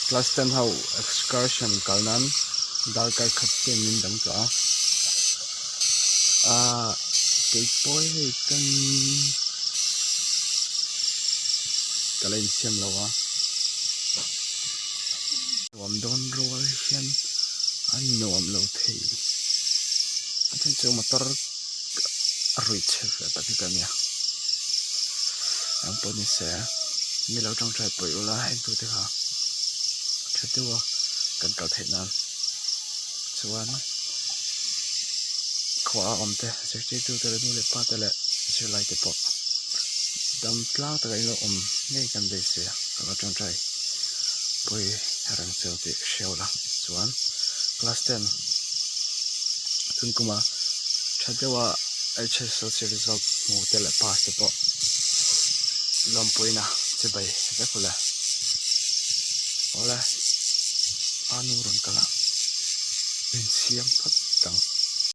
class 10 hau excursion kalnan dal kai khat ke min dang to ke boy kan kalain siam lawa wam don rol hian an nuam lo thei achen chu motor rui che ta ki kamia ang poni se mi lo tong trai poi ula hen tu te kha thatiwa kan ka thei nan chuan khwa om te 62 te nu le pa te le se lai te po dam tlang ta kai lo om nei kan de se ka tong trai poi rang cheu ti sheola chuan class 10 tun kuma thatiwa HSLC result mu te le pass te po lompoina chibai ve khula ola anu ron kala ben siam phat tang